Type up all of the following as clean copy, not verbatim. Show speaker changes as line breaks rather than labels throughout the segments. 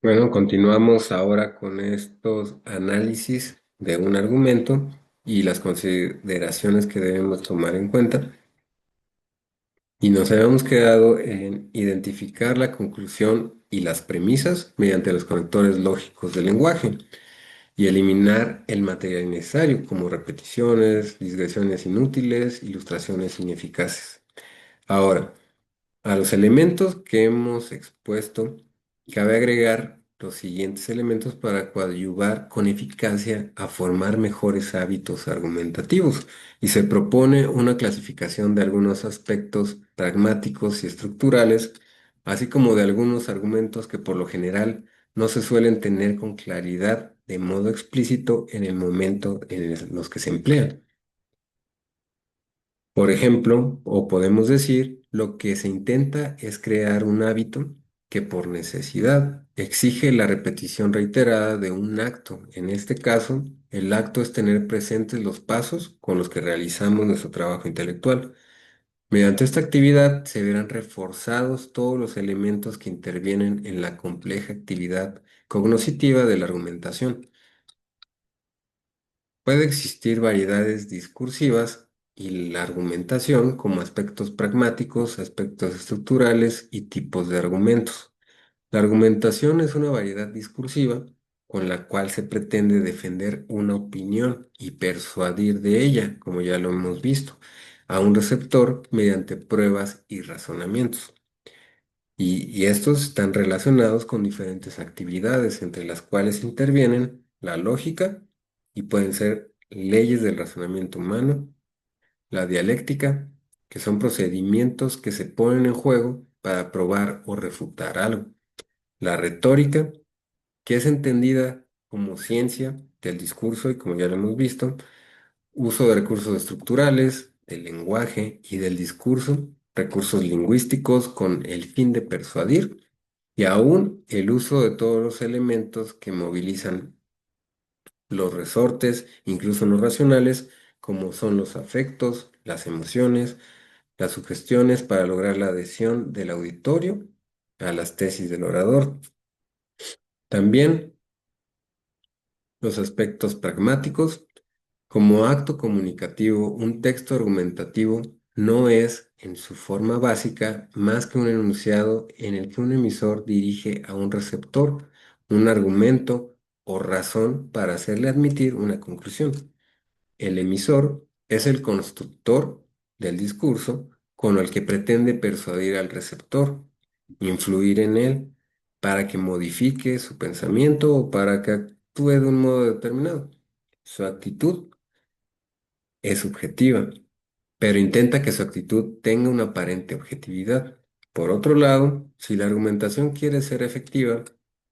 Bueno, continuamos ahora con estos análisis de un argumento y las consideraciones que debemos tomar en cuenta. Y nos habíamos quedado en identificar la conclusión y las premisas mediante los conectores lógicos del lenguaje y eliminar el material innecesario como repeticiones, digresiones inútiles, ilustraciones ineficaces. Ahora, a los elementos que hemos expuesto, cabe agregar los siguientes elementos para coadyuvar con eficacia a formar mejores hábitos argumentativos, y se propone una clasificación de algunos aspectos pragmáticos y estructurales, así como de algunos argumentos que por lo general no se suelen tener con claridad de modo explícito en el momento en los que se emplean. Por ejemplo, o podemos decir, lo que se intenta es crear un hábito que por necesidad exige la repetición reiterada de un acto. En este caso, el acto es tener presentes los pasos con los que realizamos nuestro trabajo intelectual. Mediante esta actividad se verán reforzados todos los elementos que intervienen en la compleja actividad cognoscitiva de la argumentación. Puede existir variedades discursivas y la argumentación como aspectos pragmáticos, aspectos estructurales y tipos de argumentos. La argumentación es una variedad discursiva con la cual se pretende defender una opinión y persuadir de ella, como ya lo hemos visto, a un receptor mediante pruebas y razonamientos. Y estos están relacionados con diferentes actividades, entre las cuales intervienen la lógica y pueden ser leyes del razonamiento humano, la dialéctica, que son procedimientos que se ponen en juego para probar o refutar algo, la retórica, que es entendida como ciencia del discurso y como ya lo hemos visto, uso de recursos estructurales, del lenguaje y del discurso, recursos lingüísticos con el fin de persuadir, y aún el uso de todos los elementos que movilizan los resortes, incluso no racionales, como son los afectos, las emociones, las sugestiones para lograr la adhesión del auditorio a las tesis del orador. También los aspectos pragmáticos. Como acto comunicativo, un texto argumentativo no es, en su forma básica, más que un enunciado en el que un emisor dirige a un receptor un argumento o razón para hacerle admitir una conclusión. El emisor es el constructor del discurso con el que pretende persuadir al receptor, influir en él para que modifique su pensamiento o para que actúe de un modo determinado. Su actitud es subjetiva, pero intenta que su actitud tenga una aparente objetividad. Por otro lado, si la argumentación quiere ser efectiva,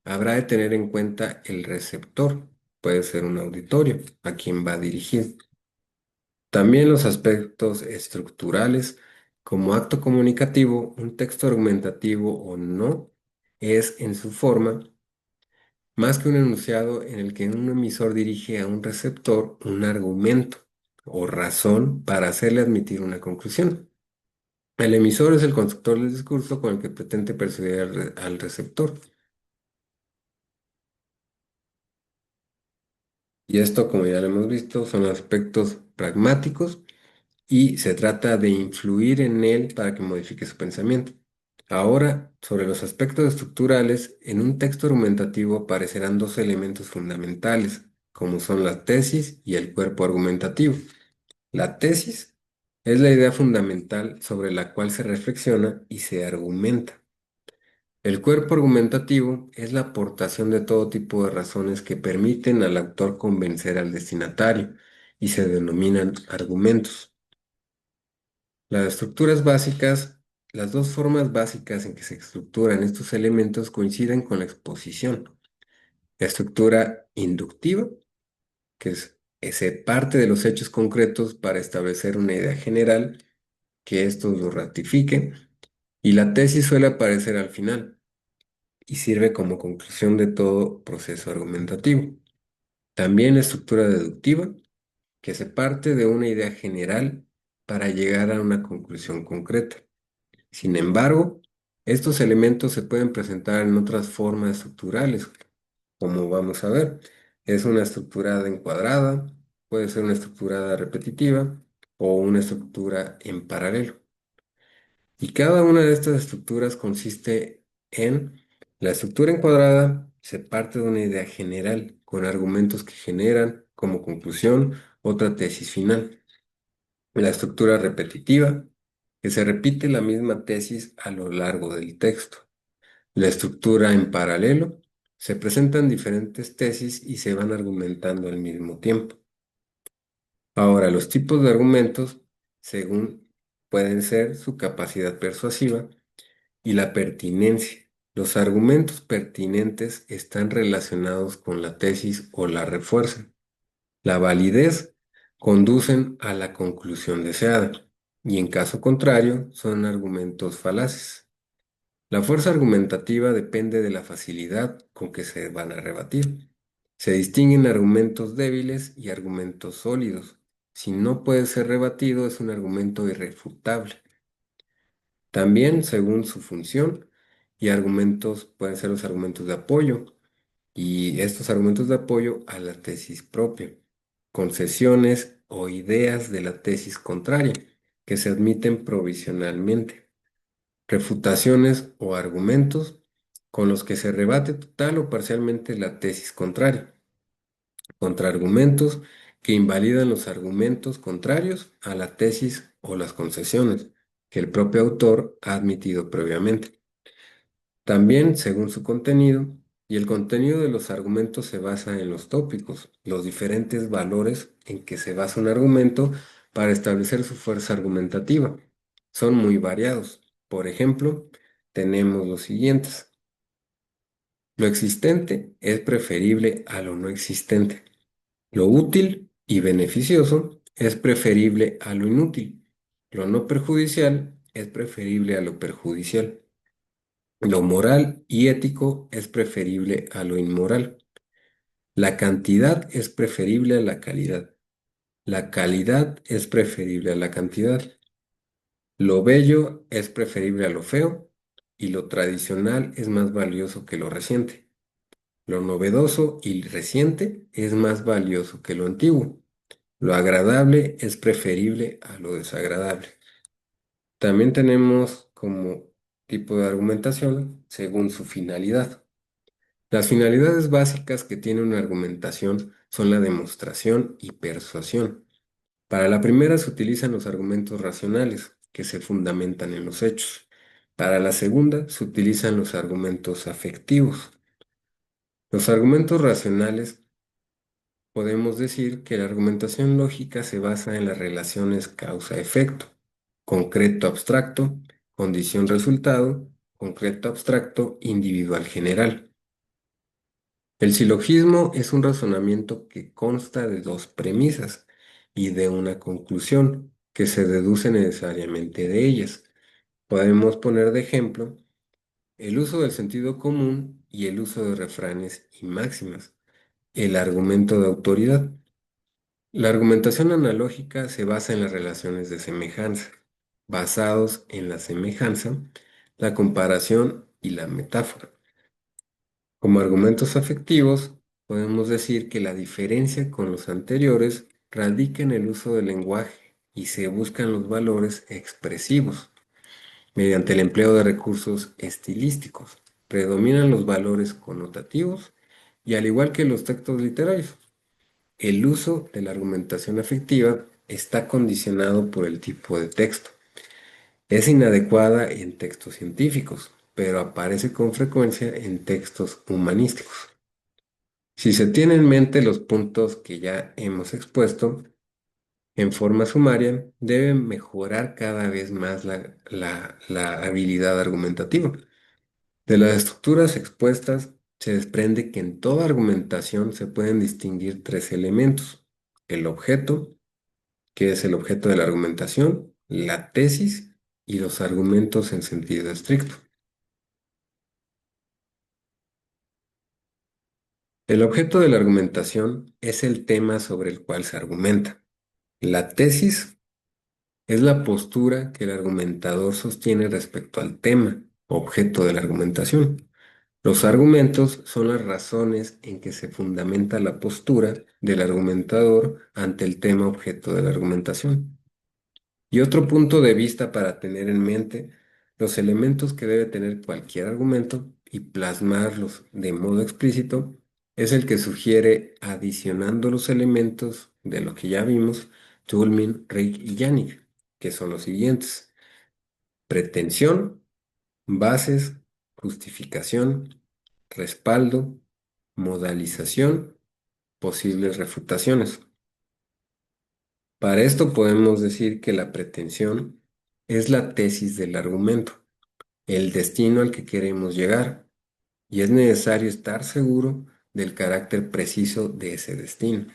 habrá de tener en cuenta el receptor, puede ser un auditorio, a quien va dirigido. También los aspectos estructurales, como acto comunicativo, un texto argumentativo o no, es en su forma más que un enunciado en el que un emisor dirige a un receptor un argumento o razón para hacerle admitir una conclusión. El emisor es el constructor del discurso con el que pretende persuadir al receptor. Y esto, como ya lo hemos visto, son aspectos pragmáticos y se trata de influir en él para que modifique su pensamiento. Ahora, sobre los aspectos estructurales, en un texto argumentativo aparecerán dos elementos fundamentales, como son la tesis y el cuerpo argumentativo. La tesis es la idea fundamental sobre la cual se reflexiona y se argumenta. El cuerpo argumentativo es la aportación de todo tipo de razones que permiten al autor convencer al destinatario y se denominan argumentos. Las estructuras básicas, las dos formas básicas en que se estructuran estos elementos coinciden con la exposición. La estructura inductiva, que se parte de los hechos concretos para establecer una idea general, que estos lo ratifiquen, y la tesis suele aparecer al final y sirve como conclusión de todo proceso argumentativo. También la estructura deductiva, que se parte de una idea general para llegar a una conclusión concreta. Sin embargo, Estos elementos se pueden presentar en otras formas estructurales, como vamos a ver. Es una estructura encuadrada, puede ser una estructura repetitiva o una estructura en paralelo. Y cada una de estas estructuras consiste en la estructura encuadrada, se parte de una idea general con argumentos que generan como conclusión otra tesis final. La estructura repetitiva, que se repite la misma tesis a lo largo del texto. La estructura en paralelo, se presentan diferentes tesis y se van argumentando al mismo tiempo. Ahora, los tipos de argumentos, según pueden ser su capacidad persuasiva y la pertinencia. Los argumentos pertinentes están relacionados con la tesis o la refuerzan. La validez conducen a la conclusión deseada y en caso contrario son argumentos falaces. La fuerza argumentativa depende de la facilidad con que se van a rebatir. Se distinguen argumentos débiles y argumentos sólidos. Si no puede ser rebatido, es un argumento irrefutable. También, según su función, y argumentos pueden ser los argumentos de apoyo, y estos argumentos de apoyo a la tesis propia, concesiones o ideas de la tesis contraria, que se admiten provisionalmente, refutaciones o argumentos con los que se rebate total o parcialmente la tesis contraria, contraargumentos que invalidan los argumentos contrarios a la tesis o las concesiones que el propio autor ha admitido previamente. También según su contenido, y el contenido de los argumentos se basa en los tópicos, los diferentes valores en que se basa un argumento para establecer su fuerza argumentativa. Son muy variados. Por ejemplo, tenemos los siguientes. Lo existente es preferible a lo no existente. Lo útil y beneficioso es preferible a lo inútil. Lo no perjudicial es preferible a lo perjudicial. Lo moral y ético es preferible a lo inmoral. La cantidad es preferible a la calidad. La calidad es preferible a la cantidad. Lo bello es preferible a lo feo y lo tradicional es más valioso que lo reciente. Lo novedoso y reciente es más valioso que lo antiguo. Lo agradable es preferible a lo desagradable. También tenemos como tipo de argumentación según su finalidad. Las finalidades básicas que tiene una argumentación son la demostración y persuasión. Para la primera se utilizan los argumentos racionales, que se fundamentan en los hechos. Para la segunda se utilizan los argumentos afectivos. Los argumentos racionales podemos decir que la argumentación lógica se basa en las relaciones causa-efecto, concreto-abstracto, condición-resultado, concreto-abstracto, individual-general. El silogismo es un razonamiento que consta de dos premisas y de una conclusión que se deduce necesariamente de ellas. Podemos poner de ejemplo el uso del sentido común y el uso de refranes y máximas. El argumento de autoridad. La argumentación analógica se basa en las relaciones de semejanza, basados en la semejanza, la comparación y la metáfora. Como argumentos afectivos, podemos decir que la diferencia con los anteriores radica en el uso del lenguaje y se buscan los valores expresivos. Mediante el empleo de recursos estilísticos, predominan los valores connotativos y al igual que los textos literarios, el uso de la argumentación afectiva está condicionado por el tipo de texto. Es inadecuada en textos científicos, pero aparece con frecuencia en textos humanísticos. Si se tienen en mente los puntos que ya hemos expuesto, en forma sumaria, debe mejorar cada vez más la habilidad argumentativa. De las estructuras expuestas, se desprende que en toda argumentación se pueden distinguir tres elementos: el objeto, que es el objeto de la argumentación, la tesis y los argumentos en sentido estricto. El objeto de la argumentación es el tema sobre el cual se argumenta. La tesis es la postura que el argumentador sostiene respecto al tema. objeto de la argumentación. Los argumentos son las razones en que se fundamenta la postura del argumentador ante el tema objeto de la argumentación. Y otro punto de vista para tener en mente, los elementos que debe tener cualquier argumento y plasmarlos de modo explícito, es el que sugiere adicionando los elementos de lo que ya vimos, Toulmin, Rick y Yannick, que son los siguientes: pretensión, bases, justificación, respaldo, modalización, posibles refutaciones. Para esto podemos decir que la pretensión es la tesis del argumento, el destino al que queremos llegar, y es necesario estar seguro del carácter preciso de ese destino.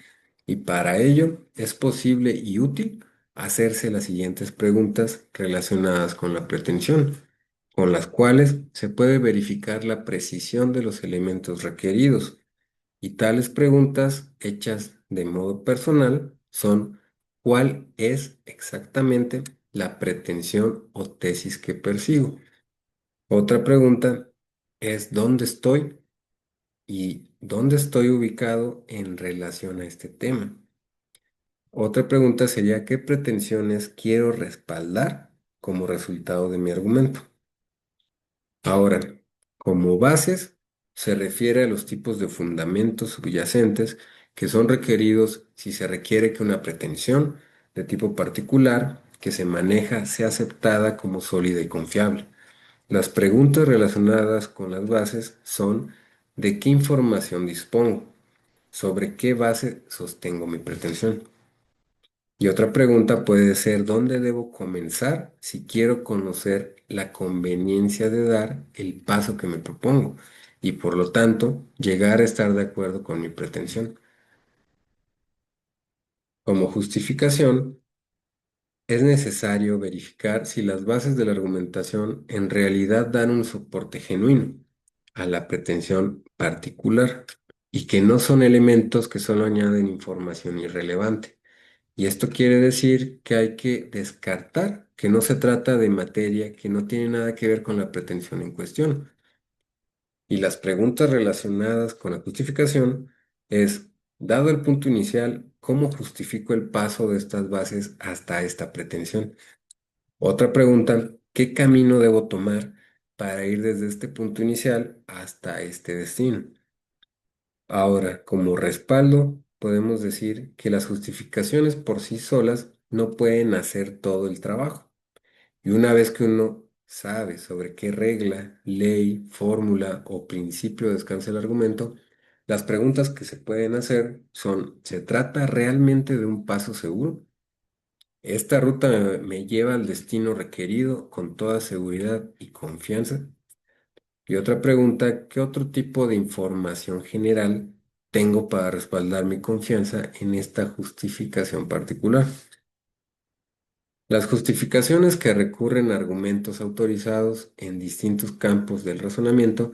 Y para ello es posible y útil hacerse las siguientes preguntas relacionadas con la pretensión, con las cuales se puede verificar la precisión de los elementos requeridos. Y tales preguntas hechas de modo personal son: ¿cuál es exactamente la pretensión o tesis que persigo? Otra pregunta es: ¿dónde estoy y dónde estoy ubicado en relación a este tema? Otra pregunta sería: ¿qué pretensiones quiero respaldar como resultado de mi argumento? Ahora, como bases, se refiere a los tipos de fundamentos subyacentes que son requeridos si se requiere que una pretensión de tipo particular que se maneja sea aceptada como sólida y confiable. Las preguntas relacionadas con las bases son: ¿de qué información dispongo? ¿Sobre qué base sostengo mi pretensión? Y otra pregunta puede ser: ¿dónde debo comenzar si quiero conocer la conveniencia de dar el paso que me propongo y por lo tanto llegar a estar de acuerdo con mi pretensión? Como justificación, es necesario verificar si las bases de la argumentación en realidad dan un soporte genuino a la pretensión particular y que no son elementos que solo añaden información irrelevante. Y esto quiere decir que hay que descartar que no se trata de materia que no tiene nada que ver con la pretensión en cuestión. Y las preguntas relacionadas con la justificación es: dado el punto inicial, ¿cómo justifico el paso de estas bases hasta esta pretensión? Otra pregunta: ¿qué camino debo tomar para ir desde este punto inicial hasta este destino? Ahora, como respaldo, podemos decir que las justificaciones por sí solas no pueden hacer todo el trabajo. Y una vez que uno sabe sobre qué regla, ley, fórmula o principio descansa el argumento, las preguntas que se pueden hacer son: ¿se trata realmente de un paso seguro? ¿Esta ruta me lleva al destino requerido con toda seguridad y confianza? Y otra pregunta: ¿qué otro tipo de información general tengo para respaldar mi confianza en esta justificación particular? Las justificaciones que recurren a argumentos autorizados en distintos campos del razonamiento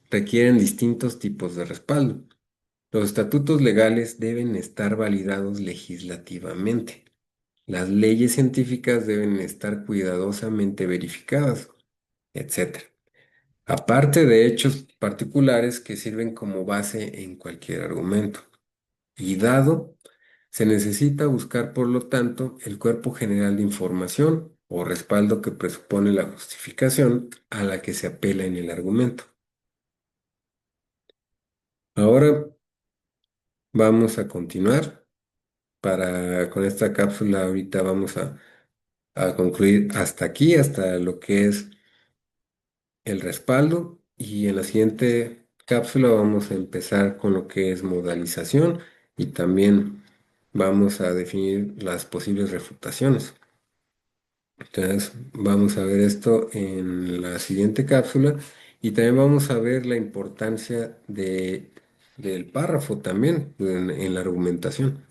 requieren distintos tipos de respaldo. Los estatutos legales deben estar validados legislativamente. Las leyes científicas deben estar cuidadosamente verificadas, etc. Aparte de hechos particulares que sirven como base en cualquier argumento. Y dado, se necesita buscar, por lo tanto, el cuerpo general de información o respaldo que presupone la justificación a la que se apela en el argumento. Ahora vamos a continuar. Con esta cápsula ahorita vamos a concluir hasta aquí, hasta lo que es el respaldo, y en la siguiente cápsula vamos a empezar con lo que es modalización y también vamos a definir las posibles refutaciones. Entonces vamos a ver esto en la siguiente cápsula y también vamos a ver la importancia del párrafo también en la argumentación.